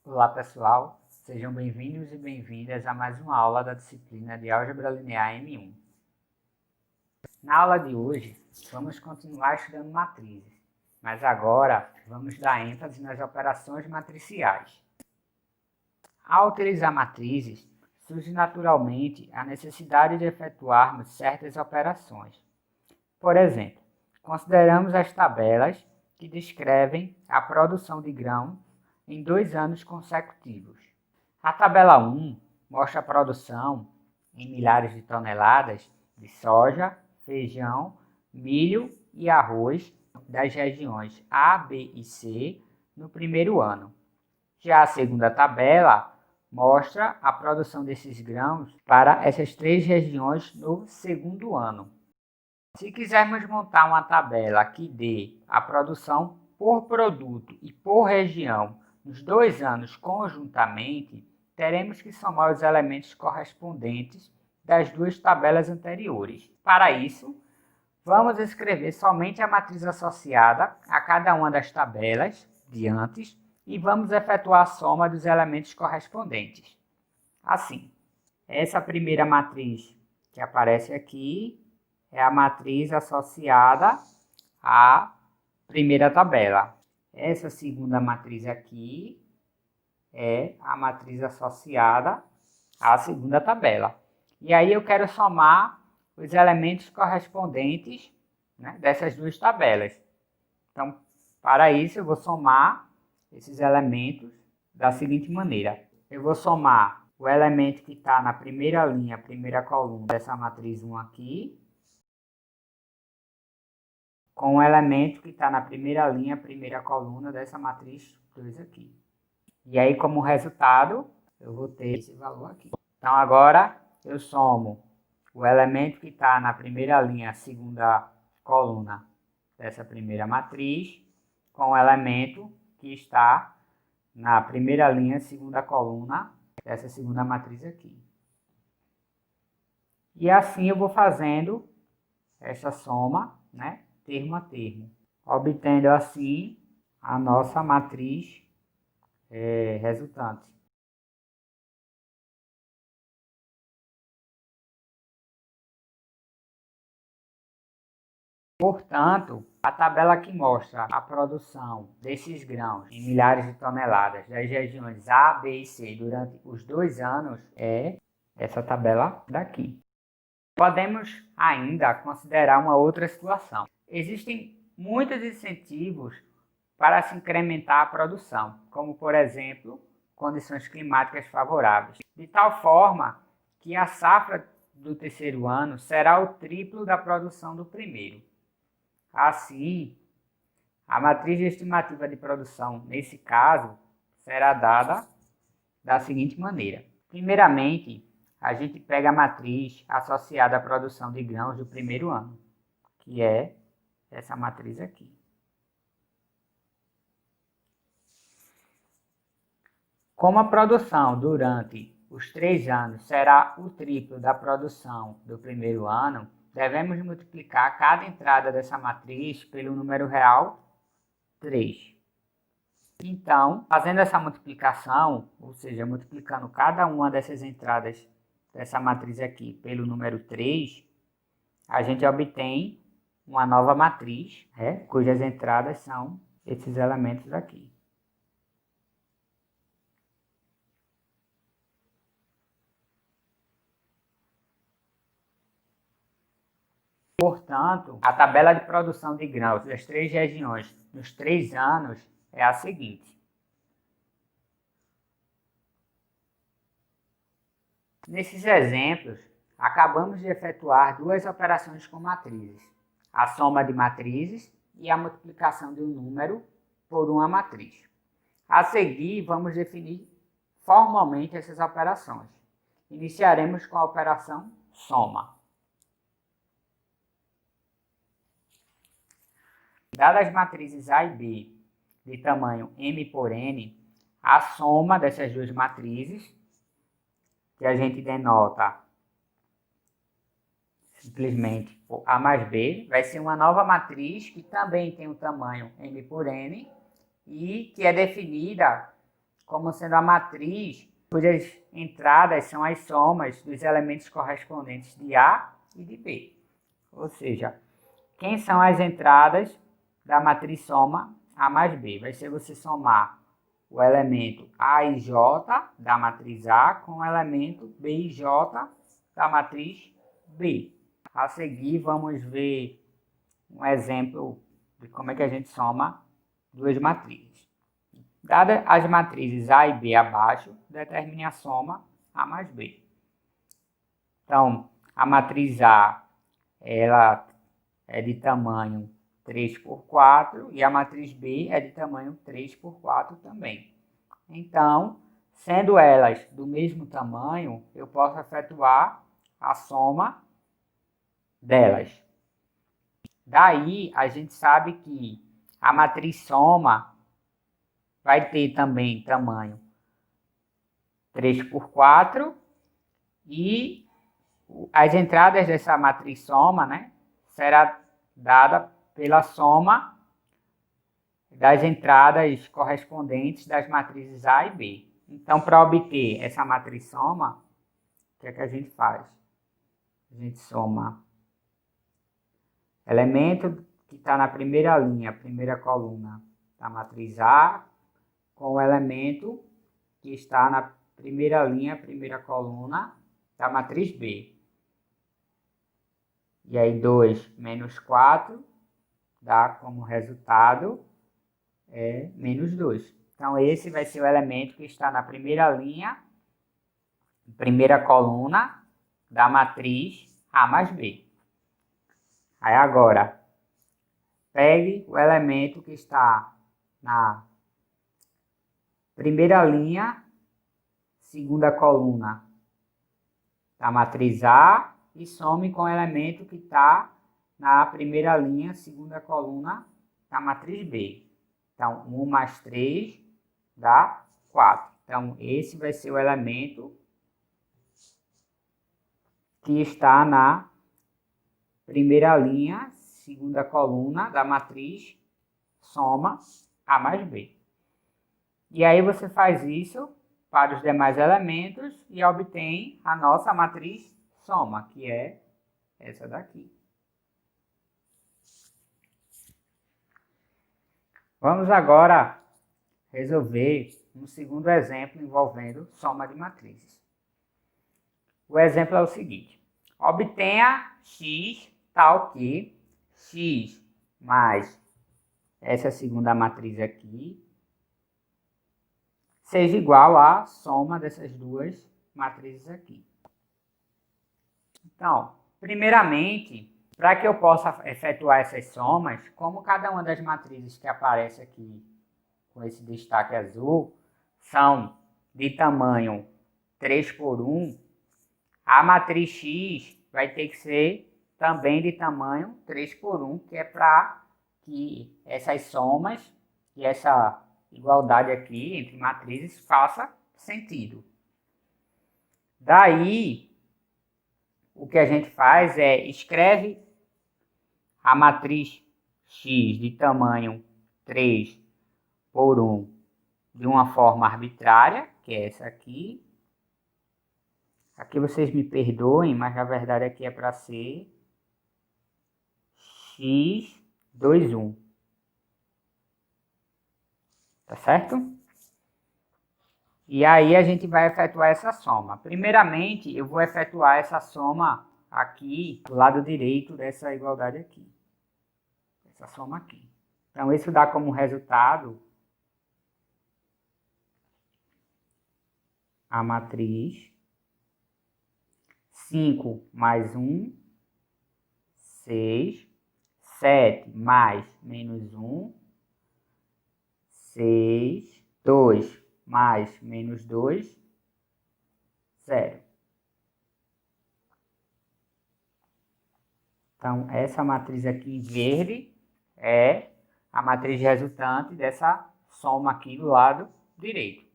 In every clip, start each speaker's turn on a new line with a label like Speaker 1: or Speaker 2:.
Speaker 1: Olá pessoal, sejam bem-vindos e bem-vindas a mais uma aula da disciplina de Álgebra Linear M1. Na aula de hoje, vamos continuar estudando matrizes, mas agora vamos dar ênfase nas operações matriciais. Ao utilizar matrizes, surge naturalmente a necessidade de efetuarmos certas operações. Por exemplo, consideramos as tabelas que descrevem a produção de grãos em 2 anos consecutivos. A tabela 1 mostra a produção em milhares de toneladas de soja, feijão, milho e arroz das regiões A, B e C no primeiro ano. Já a segunda tabela mostra a produção desses grãos para essas 3 regiões no segundo ano. Se quisermos montar uma tabela que dê a produção por produto e por região nos 2 anos conjuntamente, teremos que somar os elementos correspondentes das 2 tabelas anteriores. Para isso, vamos escrever somente a matriz associada a cada uma das tabelas de antes e vamos efetuar a soma dos elementos correspondentes. Assim, essa primeira matriz que aparece aqui é a matriz associada à primeira tabela. Essa segunda matriz aqui é a matriz associada à segunda tabela. E aí eu quero somar os elementos correspondentes, né, dessas 2 tabelas. Então, para isso, eu vou somar esses elementos da seguinte maneira. Eu vou somar o elemento que está na primeira linha, primeira coluna dessa matriz 1 aqui, com o elemento que está na primeira linha, primeira coluna dessa matriz 2 aqui. E aí, como resultado, eu vou ter esse valor aqui. Então, agora, eu somo o elemento que está na primeira linha, segunda coluna dessa primeira matriz, com o elemento que está na primeira linha, segunda coluna dessa segunda matriz aqui. E assim eu vou fazendo essa soma, né, termo a termo, obtendo assim a nossa matriz resultante. Portanto, a tabela que mostra a produção desses grãos em milhares de toneladas das regiões A, B e C durante os 2 anos é essa tabela daqui. Podemos ainda considerar uma outra situação. Existem muitos incentivos para se incrementar a produção, como por exemplo, condições climáticas favoráveis, de tal forma que a safra do terceiro ano será o triplo da produção do primeiro. Assim, a matriz estimativa de produção, nesse caso, será dada da seguinte maneira. Primeiramente, a gente pega a matriz associada à produção de grãos do primeiro ano, que é essa matriz aqui. Como a produção durante os 3 anos será o triplo da produção do primeiro ano, devemos multiplicar cada entrada dessa matriz pelo número real 3. Então, fazendo essa multiplicação, ou seja, multiplicando cada uma dessas entradas dessa matriz aqui pelo número 3, a gente obtém uma nova matriz, cujas entradas são esses elementos aqui. Portanto, a tabela de produção de grãos das 3 regiões nos 3 anos é a seguinte. Nesses exemplos, acabamos de efetuar 2 operações com matrizes, a soma de matrizes e a multiplicação de um número por uma matriz. A seguir, vamos definir formalmente essas operações. Iniciaremos com a operação soma. Dadas as matrizes A e B de tamanho m por n, a soma dessas 2 matrizes, que a gente denota simplesmente por A mais B, vai ser uma nova matriz que também tem o tamanho m por n e que é definida como sendo a matriz cujas entradas são as somas dos elementos correspondentes de A e de B. Ou seja, quem são as entradas da matriz soma A mais B? Vai ser você somar o elemento A e J da matriz A com o elemento B e J da matriz B. A seguir, vamos ver um exemplo de como é que a gente soma duas matrizes. Dadas as matrizes A e B abaixo, determine a soma A mais B. Então, a matriz A ela é de tamanho 3 por 4 e a matriz B é de tamanho 3 por 4 também. Então, sendo elas do mesmo tamanho, eu posso efetuar a soma delas. Daí, a gente sabe que a matriz soma vai ter também tamanho 3 por 4 e as entradas dessa matriz soma, né, será dada pela soma das entradas correspondentes das matrizes A e B. Então, para obter essa matriz soma, o que é que a gente faz? A gente soma elemento que está na primeira linha, primeira coluna da matriz A, com o elemento que está na primeira linha, primeira coluna da matriz B. E aí 2 menos 4 dá como resultado menos 2. Então esse vai ser o elemento que está na primeira linha, primeira coluna da matriz A mais B. Aí agora, pegue o elemento que está na primeira linha, segunda coluna da matriz A e some com o elemento que está na primeira linha, segunda coluna da matriz B. Então, 1 mais 3 dá 4. Então, esse vai ser o elemento que está na primeira linha, segunda coluna da matriz soma A mais B. E aí você faz isso para os demais elementos e obtém a nossa matriz soma, que é essa daqui. Vamos agora resolver um segundo exemplo envolvendo soma de matrizes. O exemplo é o seguinte: obtenha x tal que x mais essa segunda matriz aqui seja igual à soma dessas duas matrizes aqui. Então, primeiramente, para que eu possa efetuar essas somas, como cada uma das matrizes que aparece aqui com esse destaque azul são de tamanho 3 por 1, a matriz X vai ter que ser também de tamanho 3 por 1, que é para que essas somas e essa igualdade aqui entre matrizes faça sentido. Daí, o que a gente faz é escreve a matriz X de tamanho 3 por 1 de uma forma arbitrária, que é essa aqui. Aqui vocês me perdoem, mas na verdade aqui é para ser x 2, 1. Tá certo? E aí a gente vai efetuar essa soma. Primeiramente, eu vou efetuar essa soma aqui do lado direito dessa igualdade aqui. Essa soma aqui. Então, isso dá como resultado a matriz 5 mais 1, 6, 7 mais menos 1, 6, 2 mais menos 2, 0. Então, essa matriz aqui em verde é a matriz resultante dessa soma aqui do lado direito.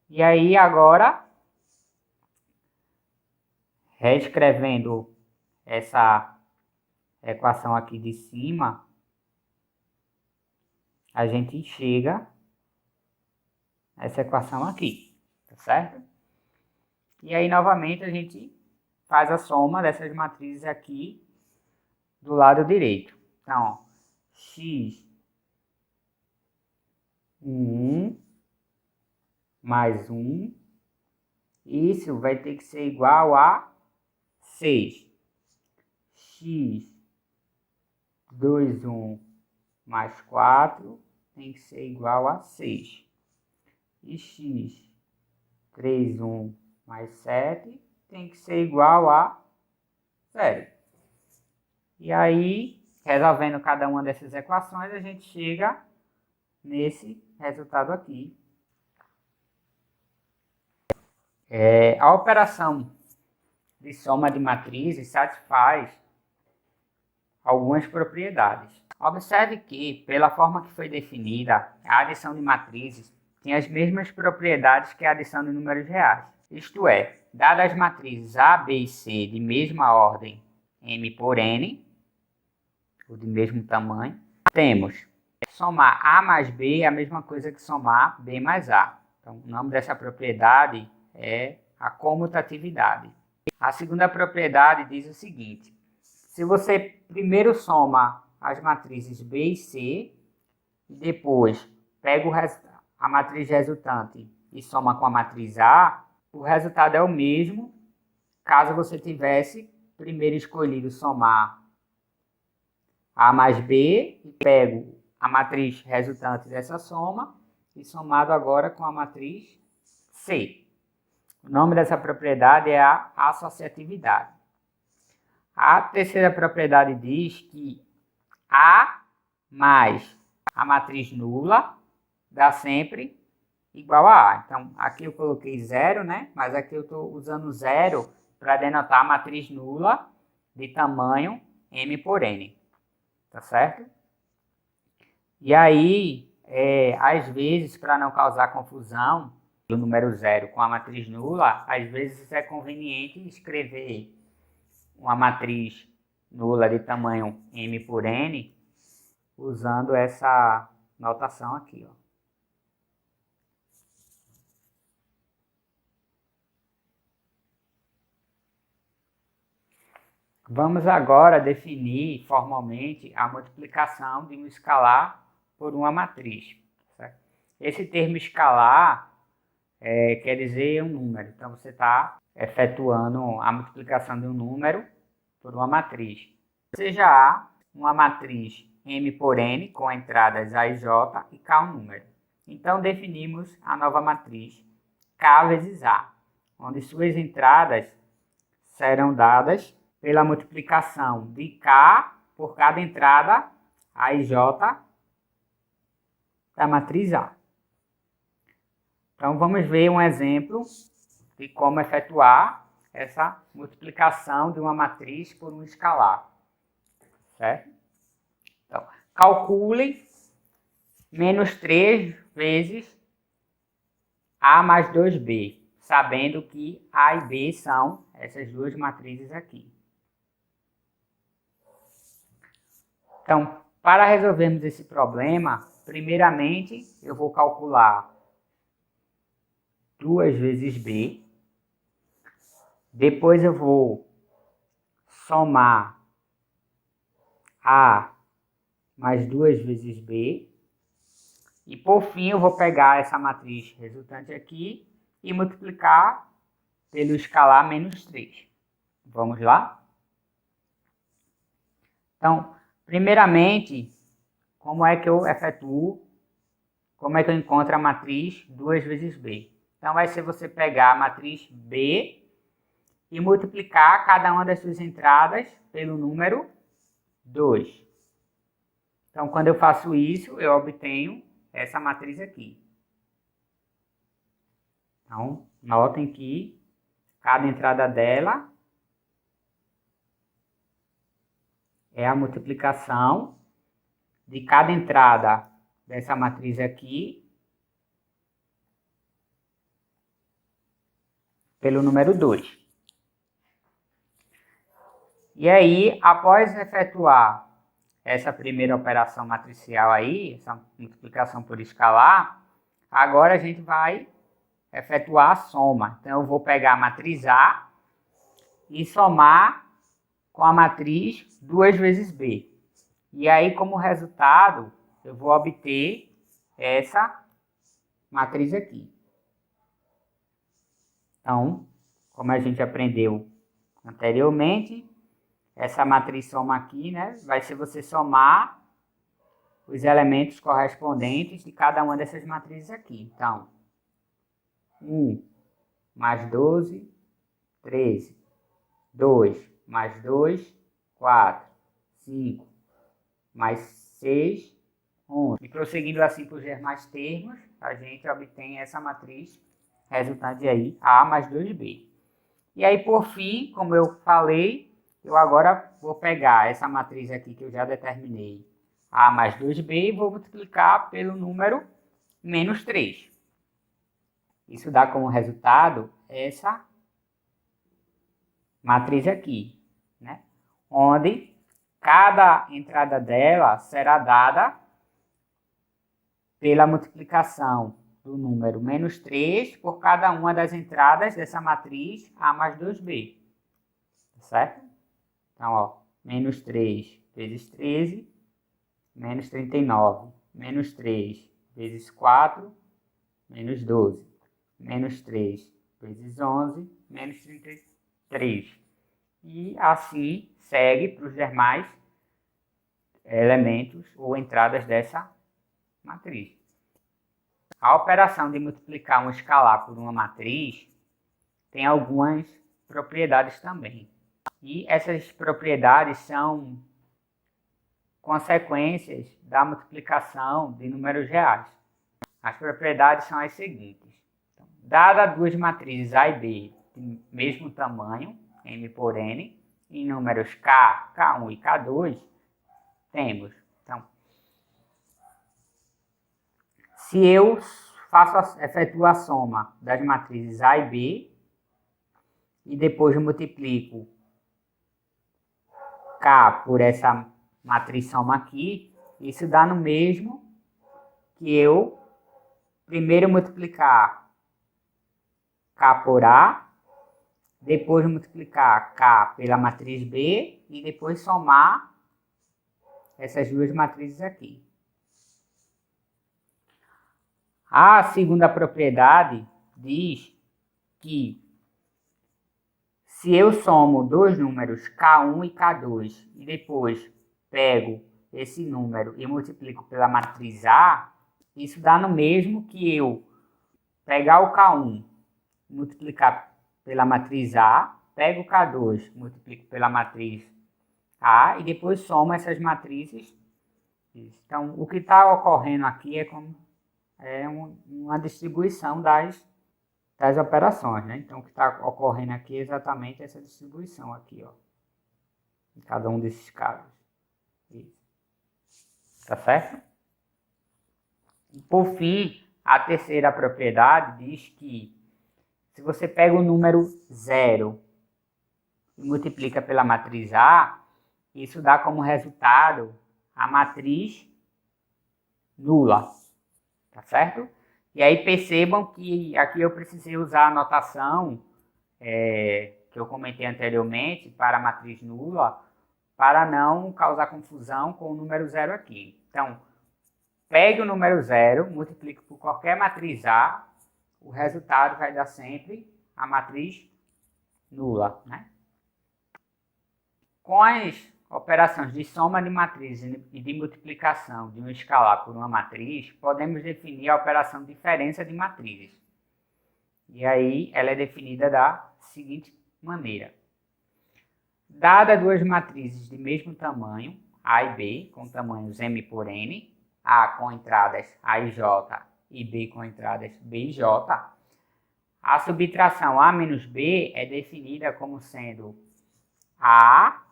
Speaker 1: E aí, agora, reescrevendo essa equação aqui de cima, a gente chega essa equação aqui, tá certo? E aí, novamente, a gente faz a soma dessas matrizes aqui do lado direito. Então, ó, x 1 mais 1, isso vai ter que ser igual a 6. X 2, 1 mais 4 tem que ser igual a 6. E x 3, 1 mais 7 tem que ser igual a 0. E aí, resolvendo cada uma dessas equações, a gente chega nesse resultado aqui. A operação de soma de matrizes satisfaz algumas propriedades. Observe que, pela forma que foi definida, a adição de matrizes tem as mesmas propriedades que a adição de números reais. Isto é, dadas as matrizes A, B e C de mesma ordem, M por N, ou de mesmo tamanho, temos somar A mais B é a mesma coisa que somar B mais A. Então, o nome dessa propriedade é a comutatividade. A segunda propriedade diz o seguinte: se você primeiro soma as matrizes B e C, e depois pega a matriz resultante e soma com a matriz A, o resultado é o mesmo, caso você tivesse primeiro escolhido somar A mais B, e pego a matriz resultante dessa soma, e somado agora com a matriz C. O nome dessa propriedade é a associatividade. A terceira propriedade diz que A mais a matriz nula dá sempre igual a A. Então, aqui eu coloquei 0, né? Mas aqui eu estou usando 0 para denotar a matriz nula de tamanho M por N. Tá certo? E aí, às vezes, para não causar confusão, do número 0 com a matriz nula, às vezes é conveniente escrever uma matriz nula de tamanho M por N usando essa notação aqui, ó. Vamos agora definir formalmente a multiplicação de um escalar por uma matriz. Certo? Esse termo escalar quer dizer um número. Então, você está efetuando a multiplicação de um número por uma matriz. Seja A uma matriz M por N com entradas A e J e K um número. Então, definimos a nova matriz K vezes A, onde suas entradas serão dadas pela multiplicação de K por cada entrada A e J da matriz A. Então, vamos ver um exemplo de como efetuar essa multiplicação de uma matriz por um escalar. Certo? Então, calcule menos 3 vezes A mais 2B, sabendo que A e B são essas duas matrizes aqui. Então, para resolvermos esse problema, primeiramente eu vou calcular 2 vezes B, depois eu vou somar A mais 2 vezes B, e por fim eu vou pegar essa matriz resultante aqui e multiplicar pelo escalar menos 3. Vamos lá? Então, primeiramente, como é que eu encontro a matriz 2 vezes B? Então, vai ser você pegar a matriz B e multiplicar cada uma das suas entradas pelo número 2. Então, quando eu faço isso, eu obtenho essa matriz aqui. Então, notem que cada entrada dela é a multiplicação de cada entrada dessa matriz aqui pelo número 2. E aí, após efetuar essa primeira operação matricial aí, essa multiplicação por escalar, Agora a gente vai efetuar a soma. Então, eu vou pegar a matriz A e somar com a matriz 2 vezes B. E aí, como resultado, eu vou obter essa matriz aqui. Então, como a gente aprendeu anteriormente, essa matriz soma aqui, né, vai ser você somar os elementos correspondentes de cada uma dessas matrizes aqui. Então, 1 mais 12, 13. 2 mais 2, 4. 5 mais 6, 11. E prosseguindo assim por os demais termos, a gente obtém essa matriz resultante aí, A mais 2B. E aí, por fim, como eu falei, eu agora vou pegar essa matriz aqui que eu já determinei, A mais 2B, e vou multiplicar pelo número menos 3. Isso dá como resultado essa matriz aqui, né? Onde cada entrada dela será dada pela multiplicação do número menos 3 por cada uma das entradas dessa matriz A mais 2B. Certo? Então, ó, menos 3 vezes 13, menos 39. Menos 3 vezes 4, menos 12. Menos 3 vezes 11, menos 33. E assim segue para os demais elementos ou entradas dessa matriz. A operação de multiplicar um escalar por uma matriz tem algumas propriedades também. E essas propriedades são consequências da multiplicação de números reais. As propriedades são as seguintes. Então, dada duas matrizes A e B de mesmo tamanho, M por N, em números K, K1 e K2, temos, então, se eu efetuo a soma das matrizes A e B, e depois multiplico K por essa matriz soma aqui, isso dá no mesmo que eu primeiro multiplicar K por A, depois multiplicar K pela matriz B e depois somar essas duas matrizes aqui. A segunda propriedade diz que se eu somo dois números K1 e K2 e depois pego esse número e multiplico pela matriz A, isso dá no mesmo que eu pegar o K1, multiplicar pela matriz A, pego o K2, multiplico pela matriz A e depois somo essas matrizes. Então, o que está ocorrendo aqui é uma distribuição das operações, né? Então, o que está ocorrendo aqui é exatamente essa distribuição aqui, ó, em cada um desses casos. Isso. Tá certo? E, por fim, a terceira propriedade diz que se você pega o número 0 e multiplica pela matriz A, isso dá como resultado a matriz nula, tá certo? E aí percebam que aqui eu precisei usar a notação que eu comentei anteriormente para a matriz nula, para não causar confusão com o número 0 aqui. Então, pegue o número 0, multiplique por qualquer matriz A, o resultado vai dar sempre a matriz nula, né? Com as operações de soma de matrizes e de multiplicação de um escalar por uma matriz, podemos definir a operação de diferença de matrizes. E aí ela é definida da seguinte maneira. Dada duas matrizes de mesmo tamanho, A e B, com tamanhos M por N, A com entradas A e J e B com entradas B e J, a subtração A menos B é definida como sendo A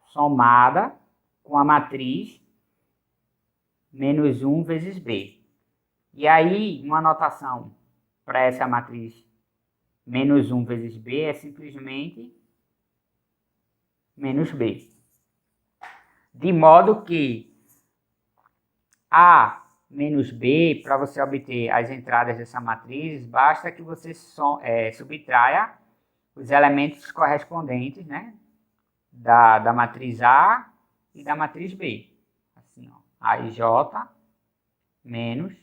Speaker 1: somada com a matriz menos 1 vezes B. E aí, uma notação para essa matriz menos 1 vezes B é simplesmente menos B. De modo que A menos B, para você obter as entradas dessa matriz, basta que você subtraia os elementos correspondentes, né, da matriz A e da matriz B. Assim, ó, AIJ menos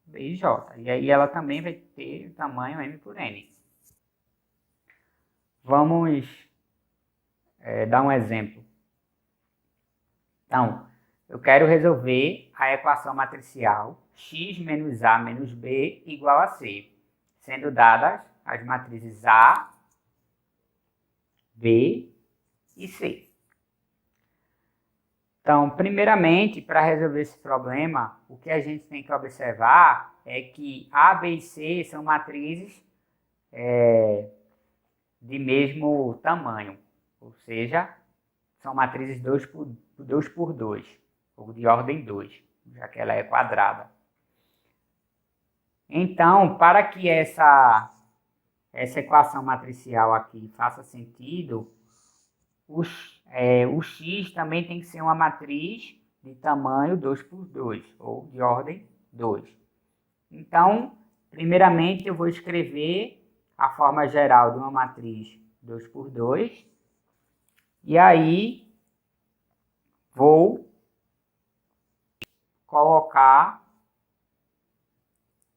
Speaker 1: BIJ. E aí ela também vai ter o tamanho M por N. Vamos dar um exemplo. Então, eu quero resolver a equação matricial x menos A menos B igual a C, sendo dadas as matrizes A, B e C. Então, primeiramente, para resolver esse problema, o que a gente tem que observar é que A, B e C são matrizes de mesmo tamanho, ou seja, são matrizes 2 por 2, ou de ordem 2, já que ela é quadrada. Então, para que essa equação matricial aqui faça sentido, o x também tem que ser uma matriz de tamanho 2 por 2, ou de ordem 2. Então, primeiramente, eu vou escrever a forma geral de uma matriz 2 por 2, e aí vou colocar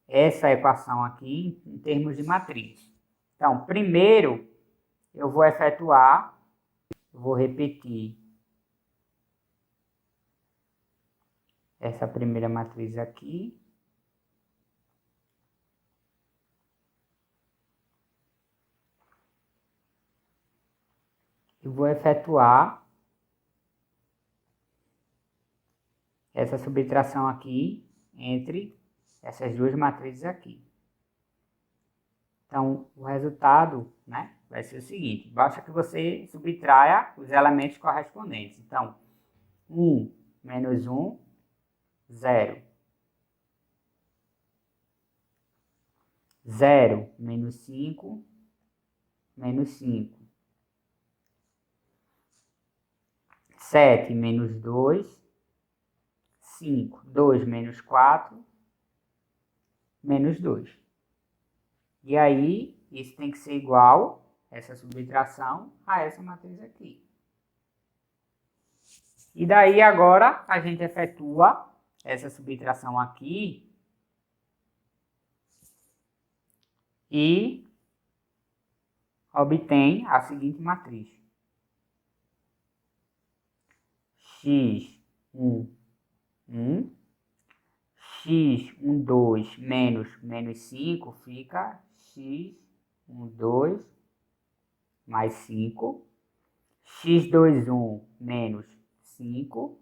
Speaker 1: essa equação aqui em termos de matriz. Então, primeiro, eu vou repetir essa primeira matriz aqui. Eu vou efetuar essa subtração aqui entre essas duas matrizes aqui. Então, o resultado, né, vai ser o seguinte. Basta que você subtraia os elementos correspondentes. Então, 1 menos 1, 0. 0 menos 5, menos 5. 7 menos 2, 5. 2 menos 4, menos 2. E aí, isso tem que ser igual, essa subtração, a essa matriz aqui. E daí, agora, a gente efetua essa subtração aqui e obtém a seguinte matriz. x1, 1. x1, 2 menos 5 fica x1, 2 mais 5. x2, 1 menos 5.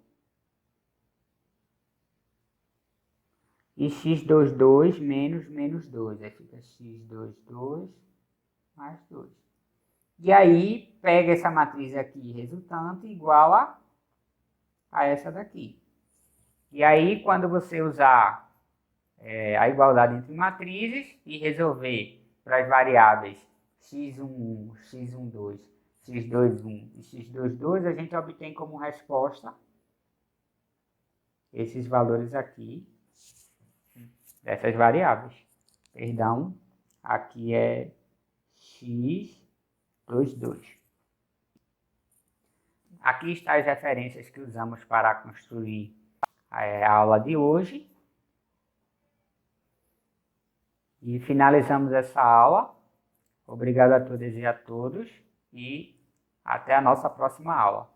Speaker 1: E x2, 2 menos 2. Aí fica x2, 2 mais 2. E aí, pega essa matriz aqui resultante igual a essa daqui. E aí, quando você usar a igualdade entre matrizes e resolver para as variáveis x1, x1, 2, x2, 1 e x2, 2, a gente obtém como resposta esses valores aqui dessas variáveis. Perdão, aqui é x2, 2. Aqui estão as referências que usamos para construir a aula de hoje. E finalizamos essa aula. Obrigado a todas e a todos e até a nossa próxima aula.